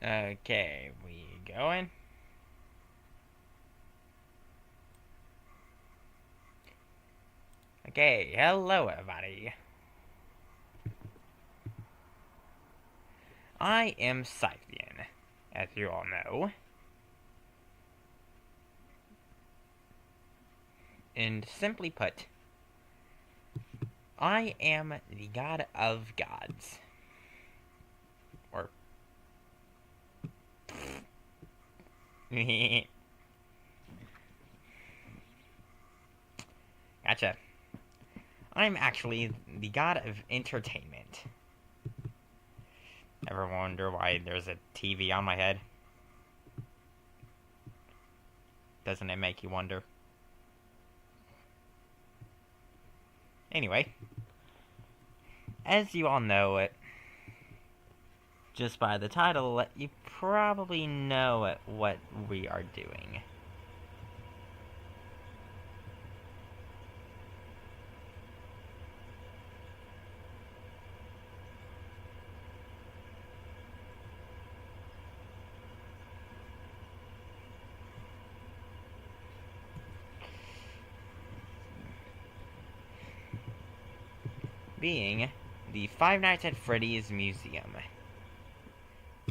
Okay, we going? Okay, hello everybody. I am Cythian, as you all know. And simply put, I am the god of gods. Or... Gotcha. I'm actually the god of entertainment. Ever wonder why there's a TV on my head? Doesn't it make you wonder? Anyway, as you all know it, just by the title, you probably know what we are doing. Being the Five Nights at Freddy's Museum.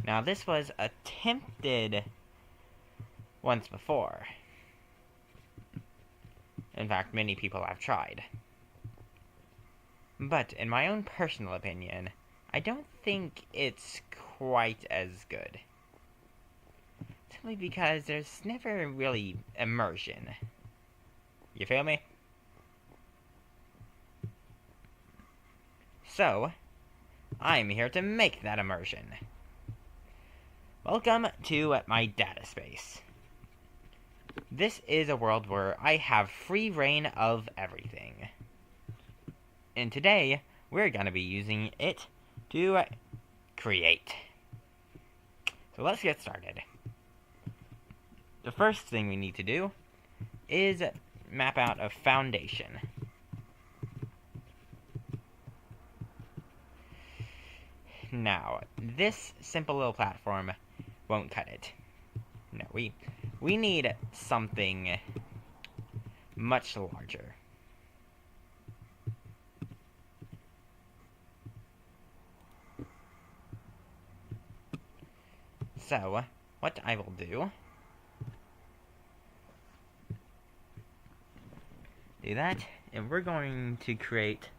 Now, this was attempted once before. In fact, many people have tried. But, in my own personal opinion, I don't think it's quite as good. Simply because there's never really immersion. You feel me? So, I'm here to make that immersion. Welcome to my data space. This is a world where I have free reign of everything. And today, we're going to be using it to create. So let's get started. The first thing we need to do is map out a foundation. Now, this simple little platform won't cut it. No, we need something much larger. So, what I will do that, and we're going to create...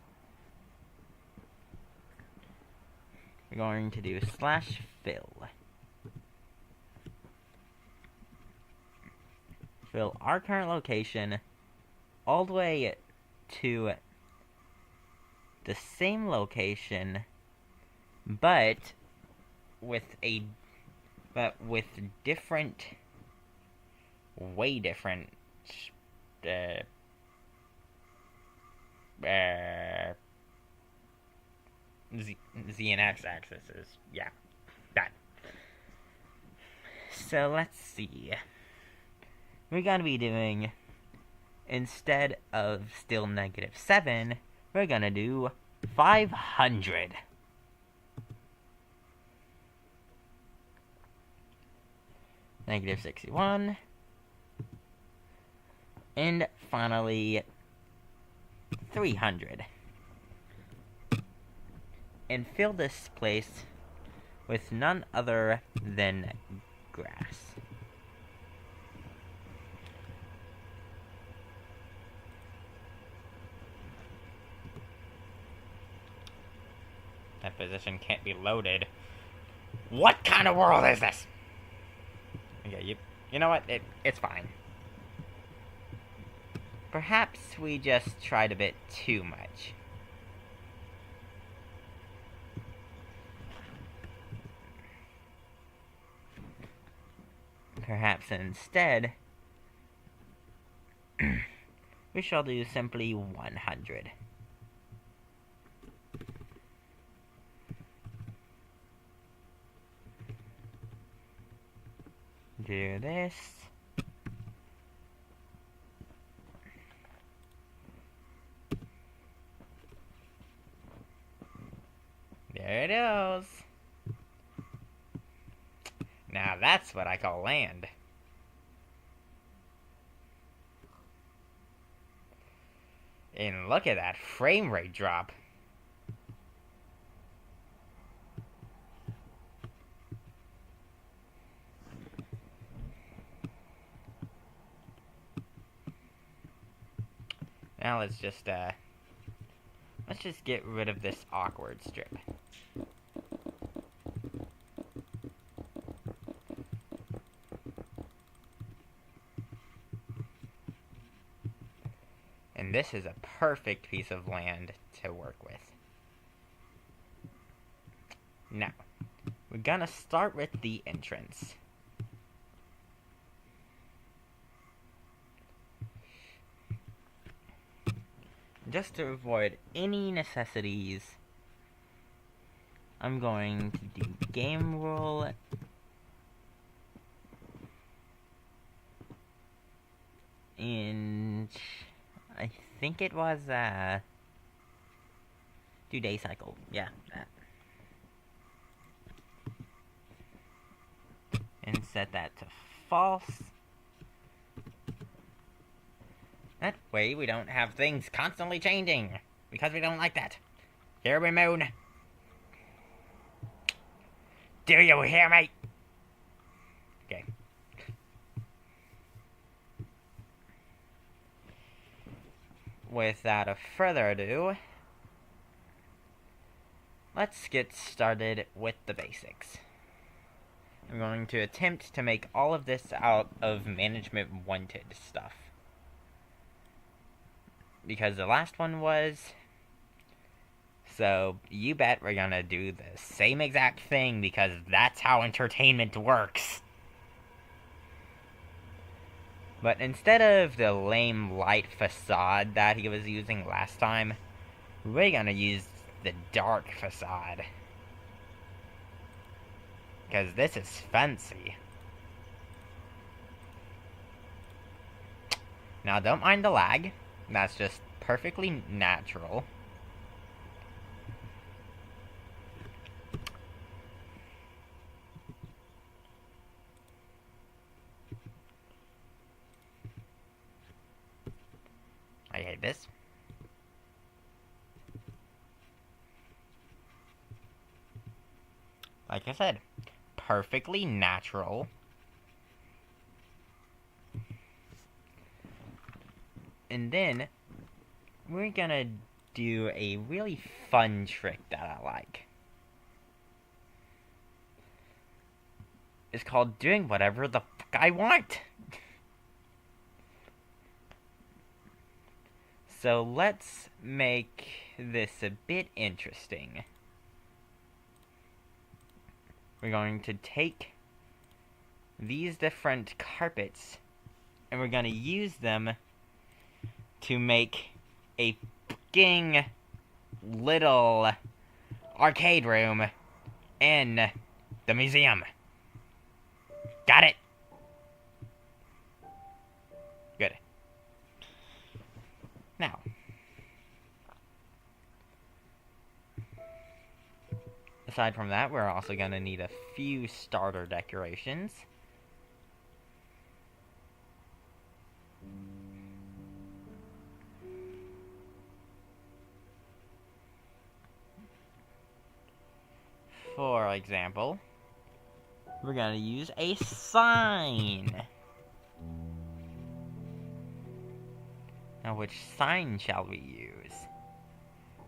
We're going to do /fill. Fill our current location all the way to the same location, but with different, way different, Z and X axes. Yeah, that. So let's see. We're gonna be doing, instead of still -7, we're gonna do 500. -61. And finally, 300. And fill this place with none other than grass. That position can't be loaded. What kind of world is this? Okay, you know what? It's fine. Perhaps we just tried a bit too much. Perhaps instead, we shall do simply 100. Do this. There it is. Now that's what I call land. And look at that frame rate drop. Now let's just get rid of this awkward strip. And this is a perfect piece of land to work with. Now, we're gonna start with the entrance. Just to avoid any necessities, I'm going to do game rule. And I think it was, do day cycle. Yeah, that. And set that to false. That way we don't have things constantly changing, because we don't like that. Here we moon. Do you hear me? Okay. Without further ado, let's get started with the basics. I'm going to attempt to make all of this out of management wanted stuff, because the last one was. So you bet we're gonna do the same exact thing, because that's how entertainment works. But instead of the lame light facade that he was using last time, we're gonna use the dark facade, because this is fancy. Now don't mind the lag, that's just perfectly natural. I hate this. Like I said, perfectly natural. And then we're gonna do a really fun trick that I like. It's called doing whatever the fuck I want. So let's make this a bit interesting. We're going to take these different carpets and we're going to use them to make a fucking little arcade room in the museum. Got it? Good. Now, aside from that, we're also going to need a few starter decorations. For example, we're going to use a sign. Now, which sign shall we use?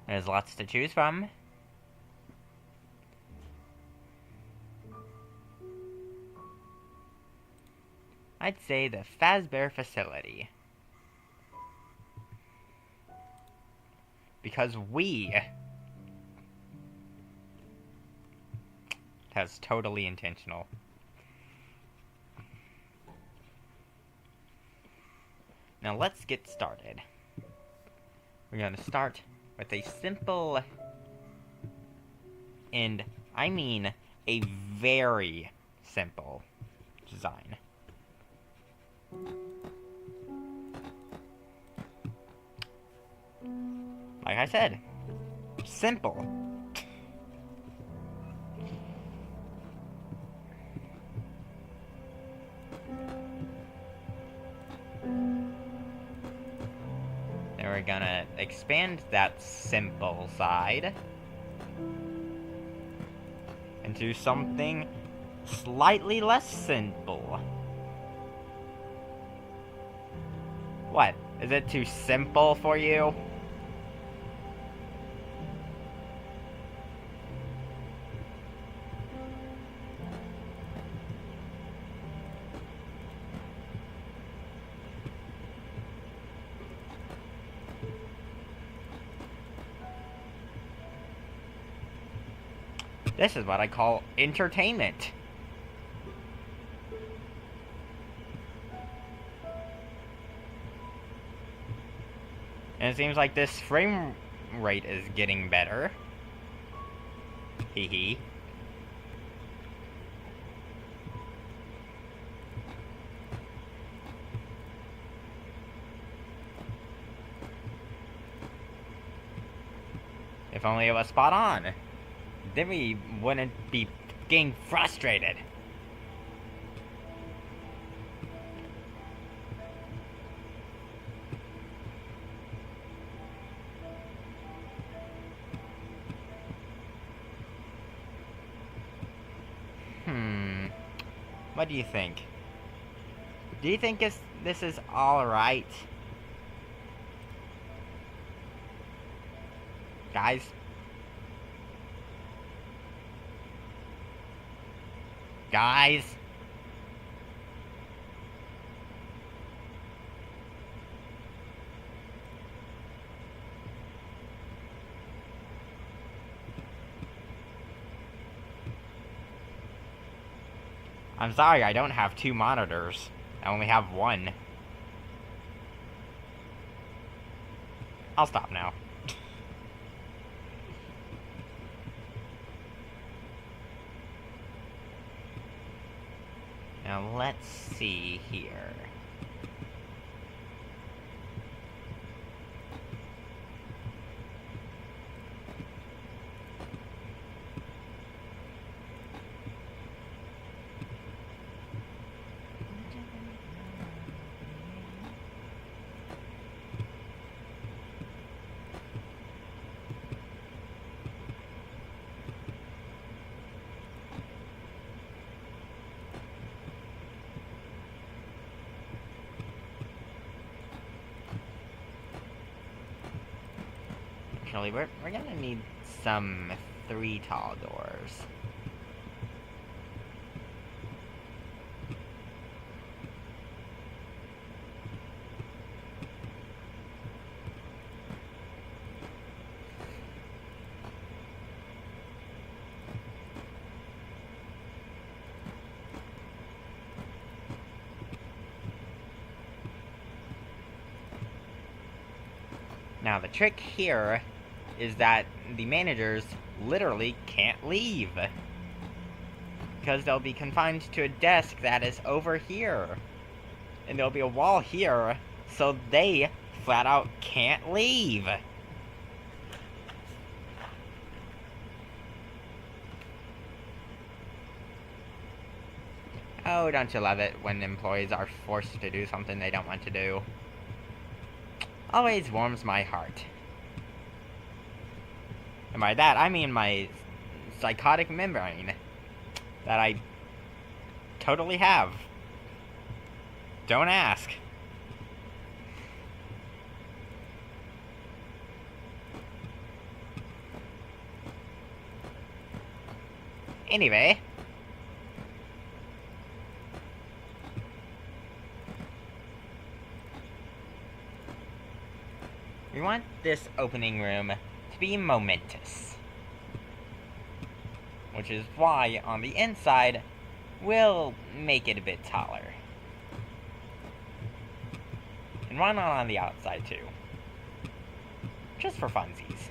There's lots to choose from. I'd say the Fazbear facility. Because that's totally intentional. Now let's get started. We're going to start with a simple, and I mean a very simple design. Like I said, simple. we're gonna expand that simple side into something slightly less simple. What? Is it too simple for you? This is what I call entertainment. And it seems like this frame rate is getting better. Hee hee. If only it was spot on. Then we wouldn't be getting frustrated. What do you think? Do you think this is alright? Guys? Guys? I'm sorry, I don't have 2 monitors. I only have 1. I'll stop now. Now let's see here. Actually, we're gonna need some 3 tall doors. Now the trick here is that the managers literally can't leave, because they'll be confined to a desk that is over here, and there'll be a wall here, so they flat out can't leave. Oh, don't you love it when employees are forced to do something they don't want to do? Always warms my heart. And by that, I mean my psychotic membrane that I totally have. Don't ask. Anyway. We want this opening room to be momentous. Which is why, on the inside, we'll make it a bit taller. And one on the outside, too. Just for funsies.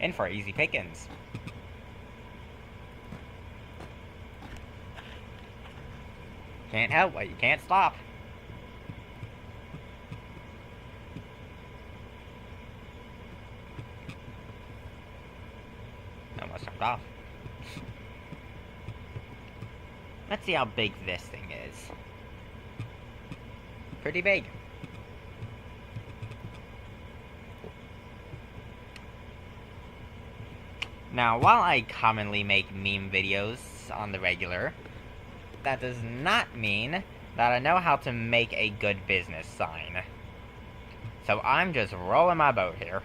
And for easy pickings. Can't help what you can't stop. Almost jumped off. Let's see how big this thing is. Pretty big. Now, while I commonly make meme videos on the regular, that does not mean that I know how to make a good business sign. So I'm just rolling my boat here.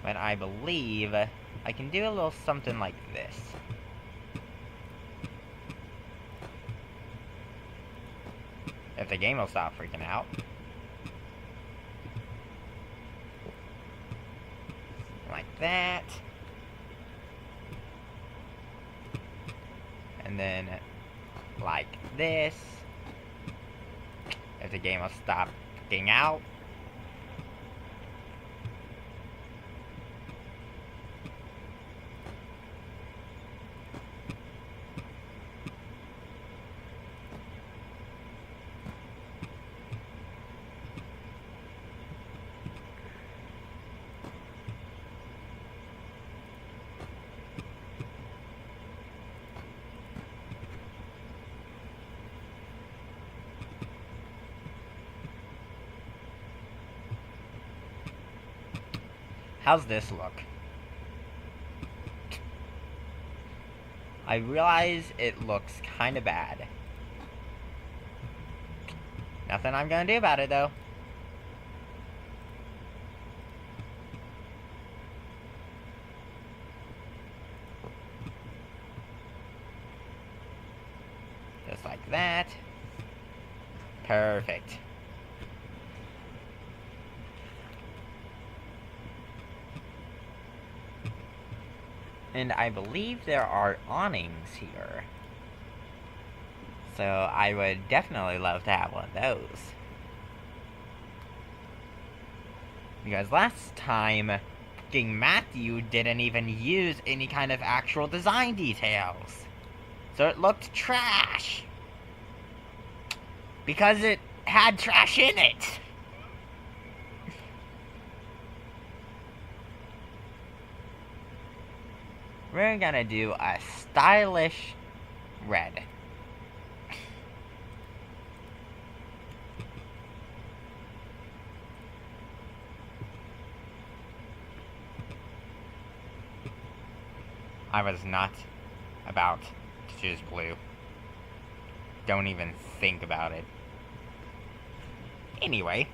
But I believe I can do a little something like this. If the game will stop freaking out. Like that. And then like this. If the game will stop freaking out. How's this look? I realize it looks kinda bad. Nothing I'm gonna do about it, though. Just like that. Perfect. And I believe there are awnings here. So I would definitely love to have one of those. Because last time, King Matthew didn't even use any kind of actual design details. So it looked trash. Because it had trash in it. We're gonna do a stylish red. I was not about to choose blue. Don't even think about it. Anyway.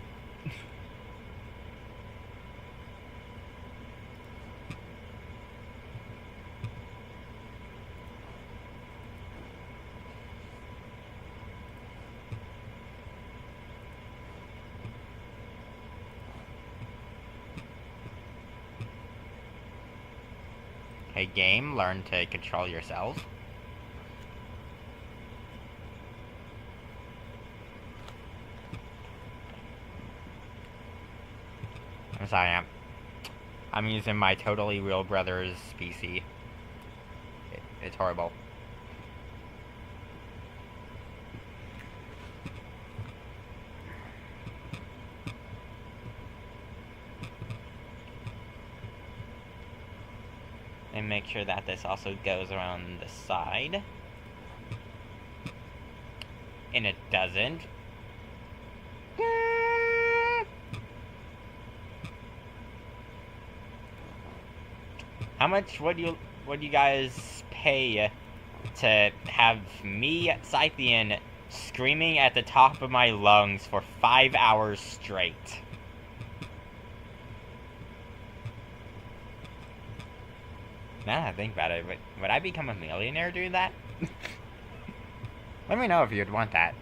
Hey game, learn to control yourself. I'm sorry, I'm using my totally real brother's PC. It's horrible. And make sure that this also goes around the side. And it doesn't. How much would you guys pay to have me, Cythian, screaming at the top of my lungs for 5 hours straight? Now that I think about it, would I become a millionaire doing that? Let me know if you'd want that.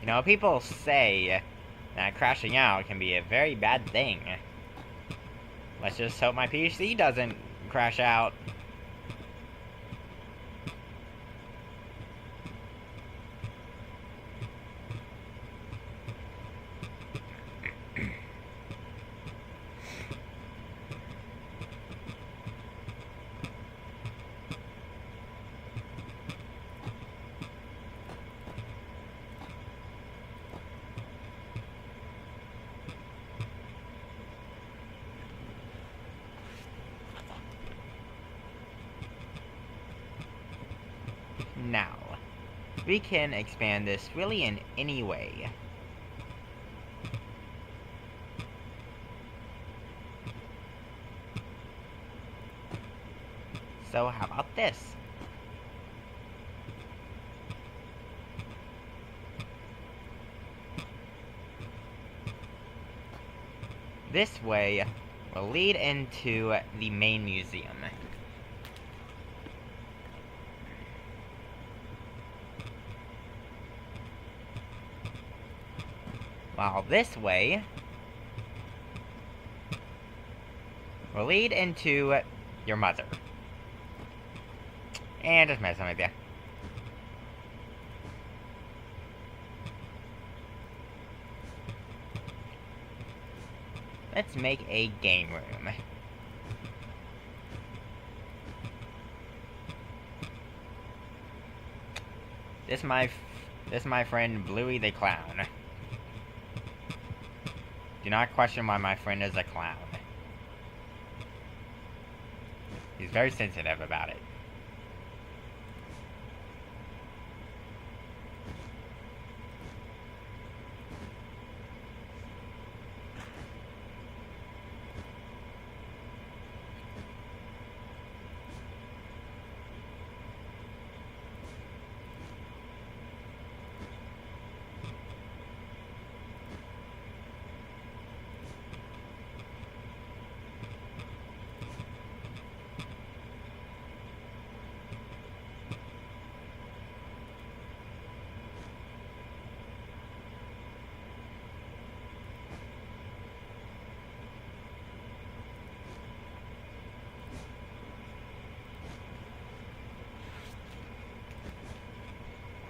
You know, people say that crashing out can be a very bad thing. Let's just hope my PC doesn't crash out. Now, we can expand this really in any way. So how about this? This way will lead into the main museum. While this way will lead into your mother. And just messing with you. Let's make a game room. This my friend Bluey the Clown. Do not question why my friend is a clown. He's very sensitive about it.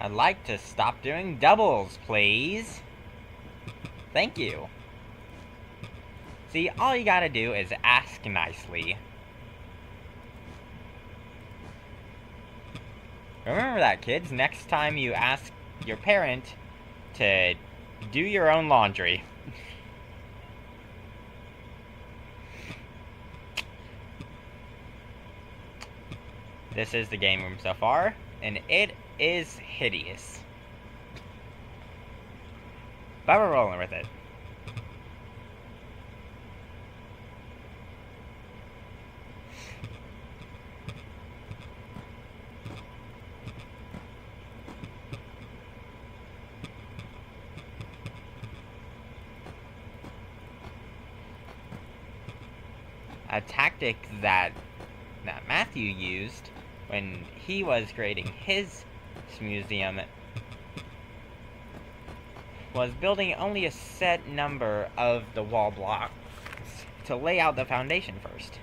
I'd like to stop doing doubles, please. Thank you. See, all you gotta do is ask nicely. Remember that, kids. Next time you ask your parent to do your own laundry. This is the game room so far, and it is hideous. But we're rolling with it. A tactic that Matthew used when he was creating his museum was building only a set number of the wall blocks to lay out the foundation first.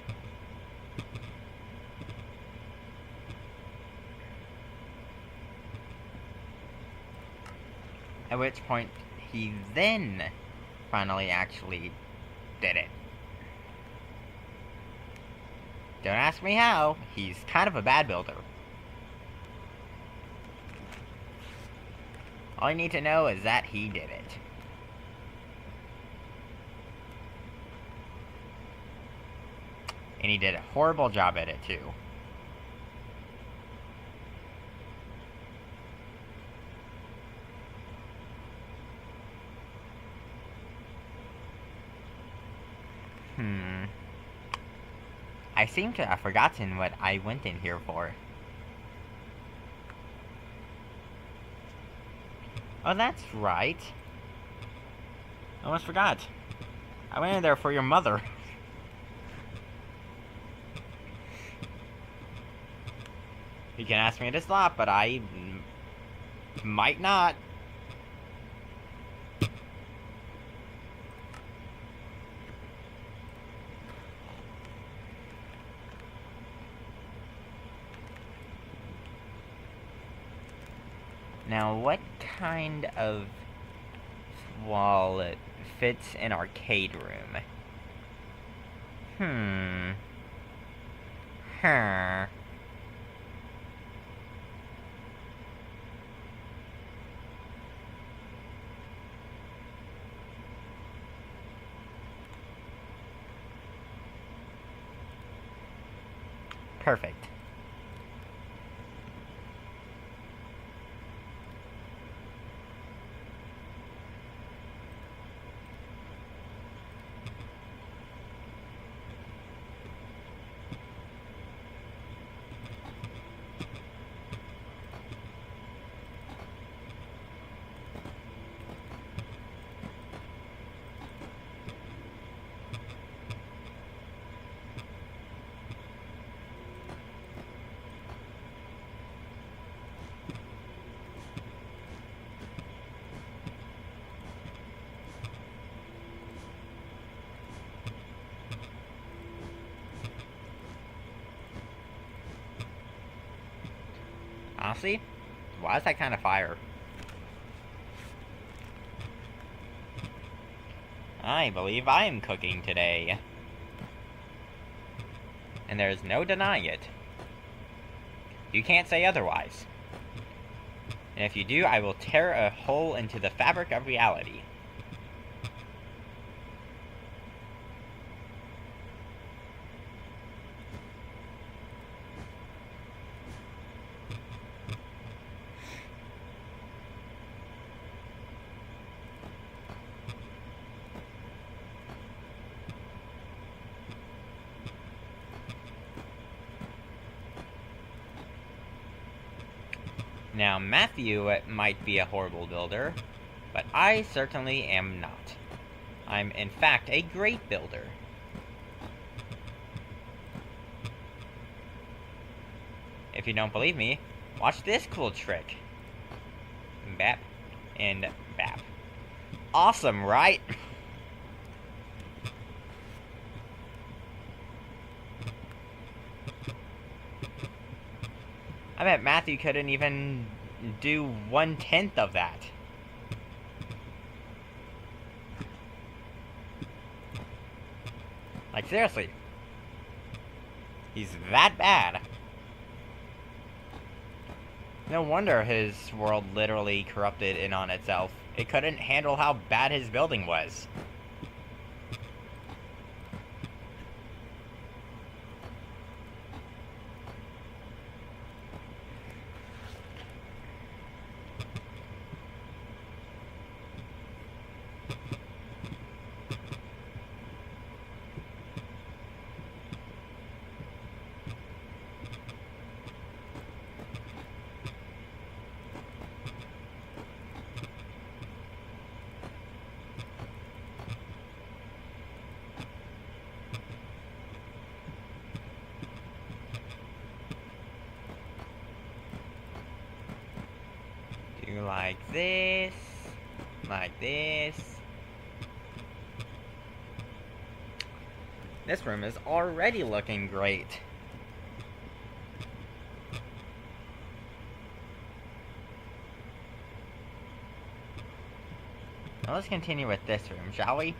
At which point he then finally actually did it. Don't ask me how. He's kind of a bad builder. All you need to know is that he did it. And he did a horrible job at it, too. I seem to have forgotten what I went in here for. Oh, that's right. I almost forgot. I went in there for your mother. You can ask me to stop, but I might not. what kind of wall fits an arcade room? Huh. Perfect. Honestly, why is that kind of fire? I believe I am cooking today. And there's no denying it. You can't say otherwise. And if you do, I will tear a hole into the fabric of reality. Now, Matthew might be a horrible builder, but I certainly am not. I'm, in fact, a great builder. If you don't believe me, watch this cool trick. Bap and bap. Awesome, right? I bet Matthew couldn't even do 1/10 of that. Like, seriously. He's that bad. No wonder his world literally corrupted in on itself. It couldn't handle how bad his building was. Do like this. Like this. This room is already looking great. Now let's continue with this room, shall we?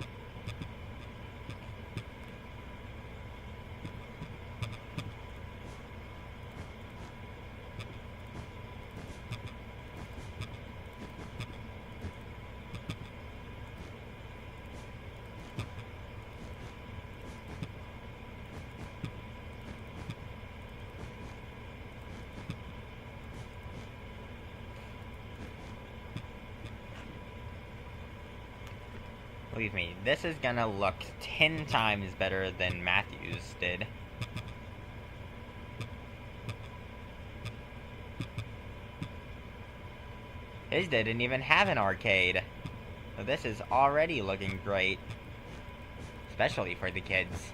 Believe me, this is gonna look 10 times better than Matthew's did. His didn't even have an arcade. So this is already looking great. Especially for the kids.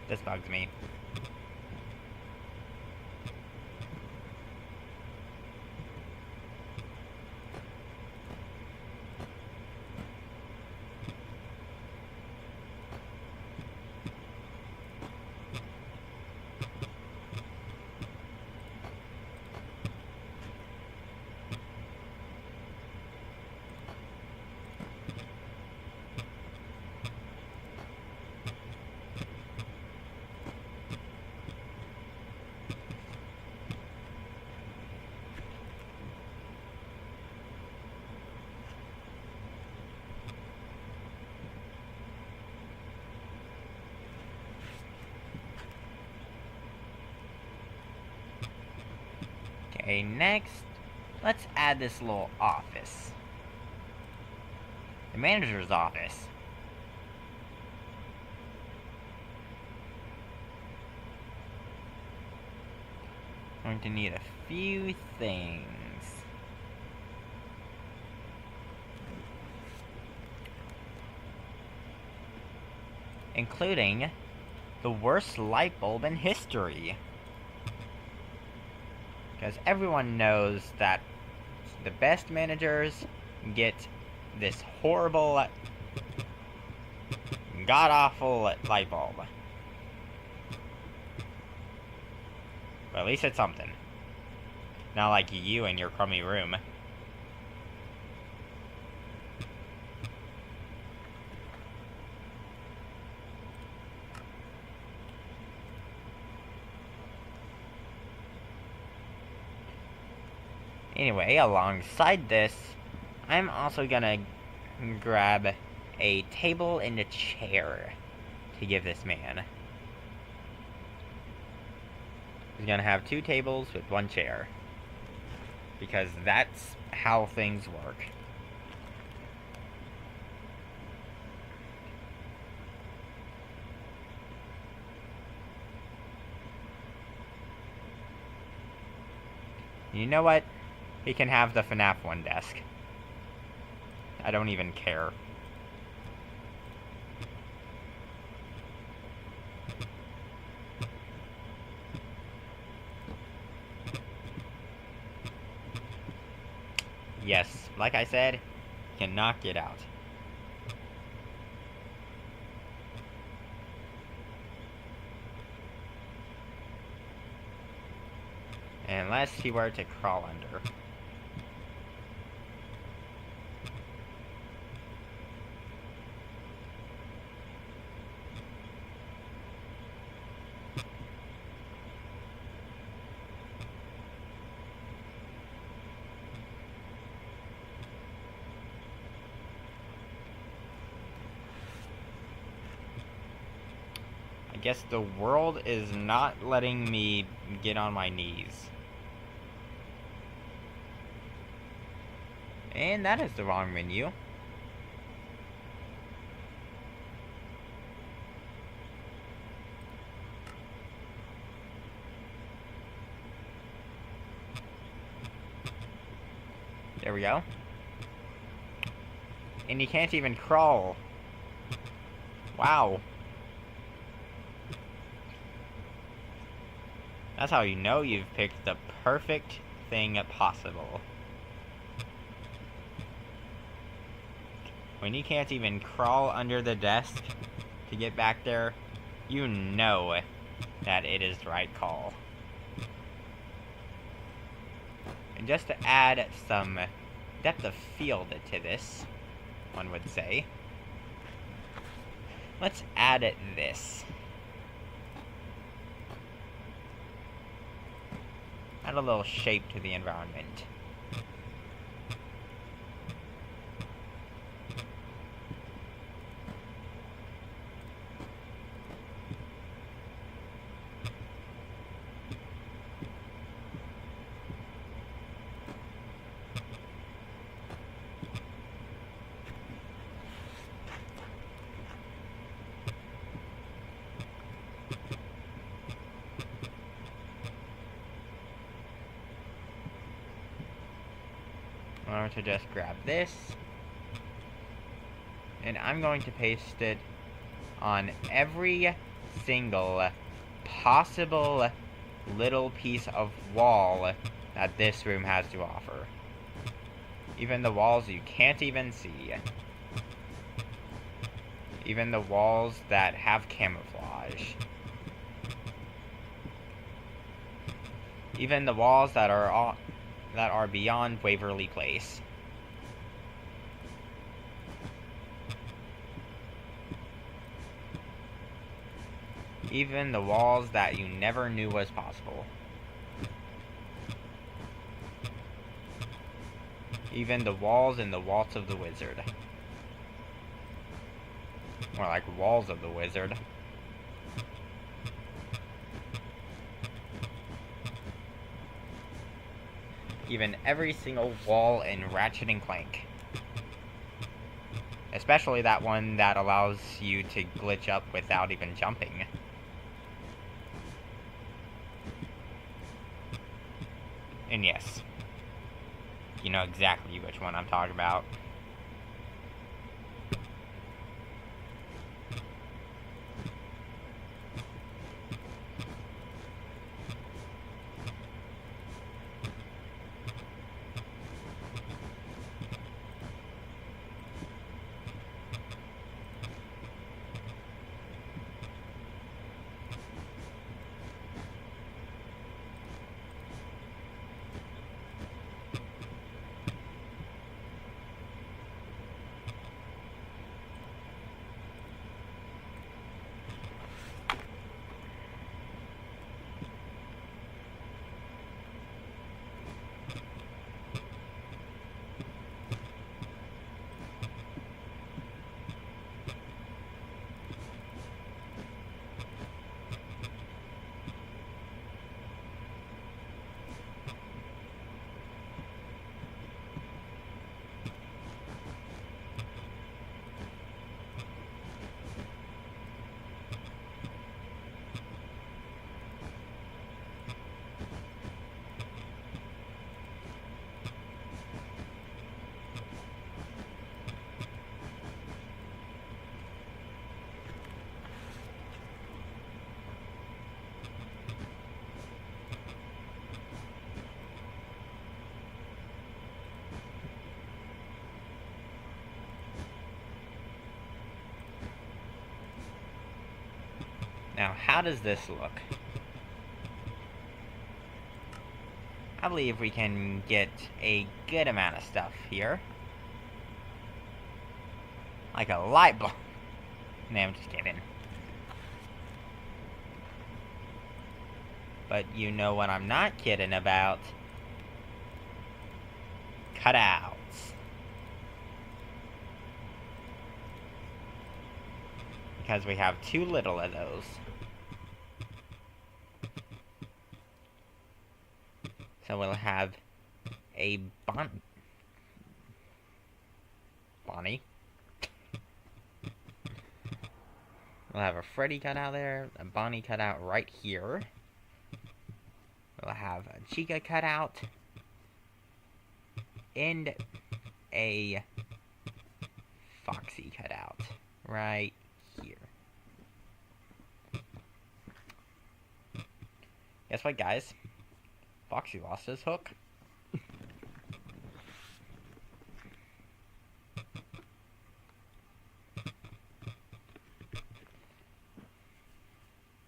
This bugs me. Okay, next, let's add this little office. The manager's office. Going to need a few things. Including the worst light bulb in history. Because everyone knows that the best managers get this horrible, god-awful light bulb. But at least it's something. Not like you and your crummy room. Anyway, alongside this, I'm also gonna grab a table and a chair to give this man. He's gonna have 2 tables with 1 chair. Because that's how things work. You know what? He can have the FNAF 1 desk. I don't even care. Yes, like I said, can knock it out. Unless he were to crawl under. I guess the world is not letting me get on my knees. And that is the wrong menu. There we go. And you can't even crawl. Wow. That's how you know you've picked the perfect thing possible. When you can't even crawl under the desk to get back there, you know that it is the right call. And just to add some depth of field to this, one would say, let's add this. Add a little shape to the environment. I'm going to just grab this, and I'm going to paste it on every single possible little piece of wall that this room has to offer. Even the walls you can't even see. Even the walls that have camouflage. Even the walls that are beyond Waverly Place. Even the walls that you never knew was possible. Even the walls in the Waltz of the Wizard. More like Walls of the Wizard. even every single wall in Ratchet and Clank. Especially that one that allows you to glitch up without even jumping. And yes, you know exactly which one I'm talking about. Now, how does this look? I believe we can get a good amount of stuff here. Like a light bulb. Nah, I'm just kidding. But you know what I'm not kidding about. Cutouts. Because we have too little of those. So we'll have a Bonnie. We'll have a Freddy cutout there, a Bonnie cutout right here. We'll have a Chica cutout. And a Foxy cutout right here. Guess what, guys? Foxy lost his hook.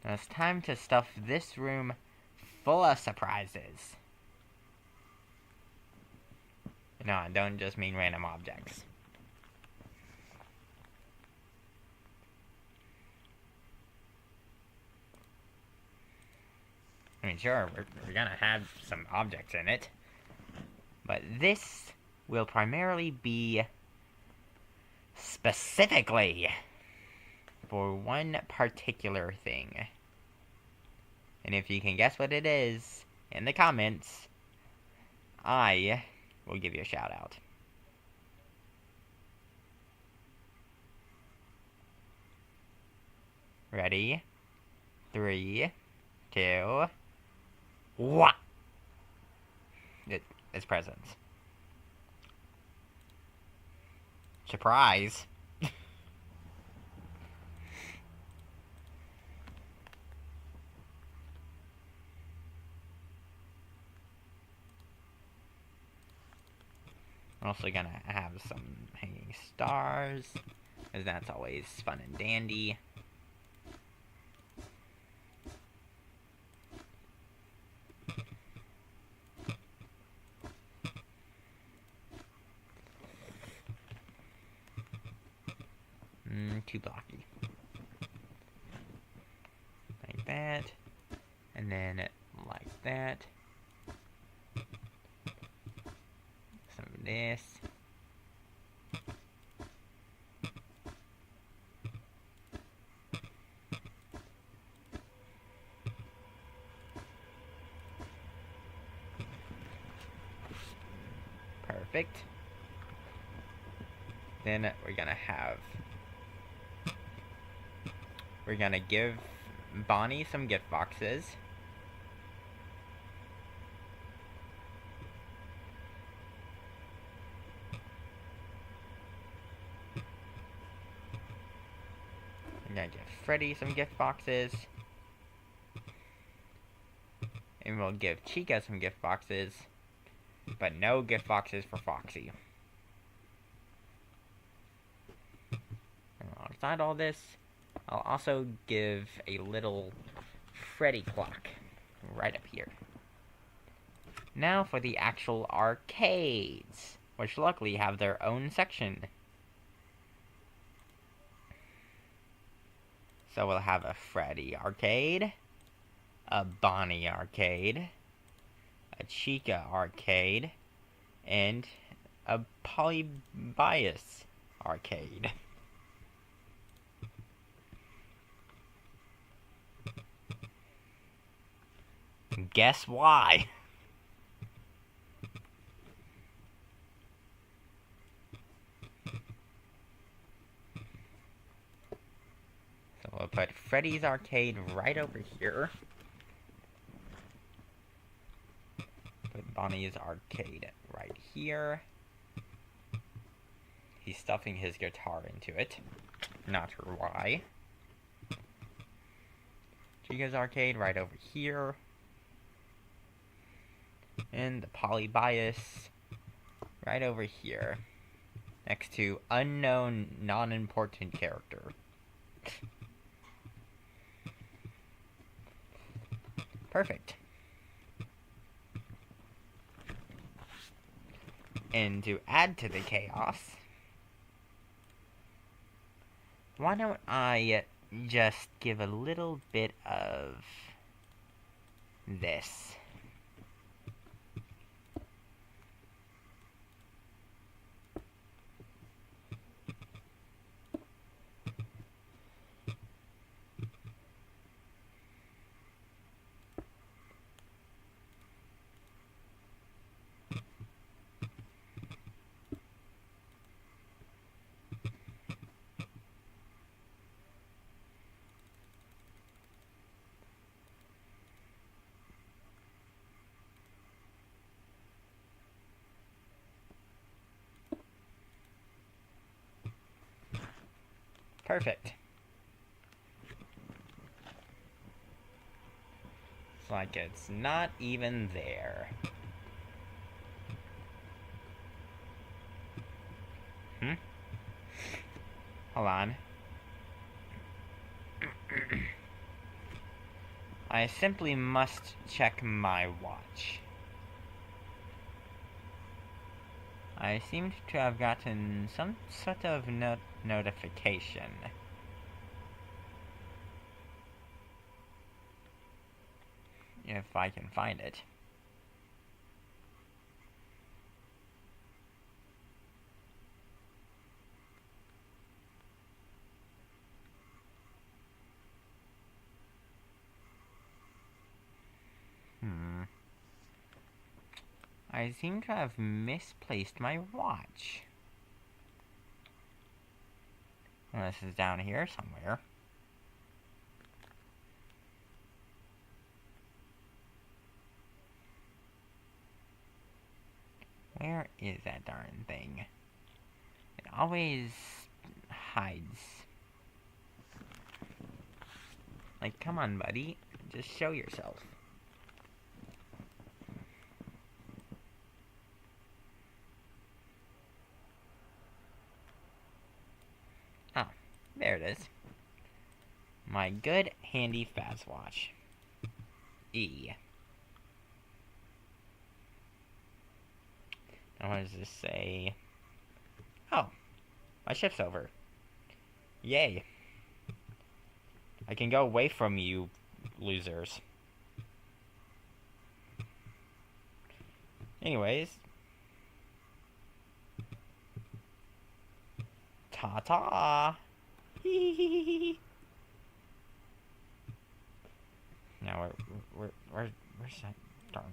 Now it's time to stuff this room full of surprises. No, I don't just mean random objects. I mean, sure, we're gonna have some objects in it. But this will primarily be specifically for one particular thing. And if you can guess what it is in the comments, I will give you a shout out. Ready? 3, 2, 1. It's presents. Surprise. We're also gonna have some hanging stars, because that's always fun and dandy. Too blocky. Like that. And then like that. Some of this. Perfect. Then we're gonna give Bonnie some gift boxes. We're gonna give Freddy some gift boxes. And we'll give Chica some gift boxes. But no gift boxes for Foxy. Alongside all this, I'll also give a little Freddy clock right up here. Now for the actual arcades, which luckily have their own section. So we'll have a Freddy arcade, a Bonnie arcade, a Chica arcade, and a Polybius arcade. Guess why? So we'll put Freddy's arcade right over here. Put Bonnie's arcade right here. He's stuffing his guitar into it. Not sure why. Chica's arcade right over here. And the Polybius right over here. Next to unknown, non-important character. Perfect. And to add to the chaos, why don't I just give a little bit of this? Perfect. It's like it's not even there. Hold on. I simply must check my watch. I seem to have gotten some sort of notification. If I can find it. I seem to have misplaced my watch. Well, this is down here somewhere. Where is that darn thing? It always hides. Like, come on, buddy. Just show yourself. Oh, there it is. My good, handy fast watch. E. Now what does this say? Oh, my shift's over. Yay. I can go away from you, losers. Anyways. Ta-ta! Now, where's that?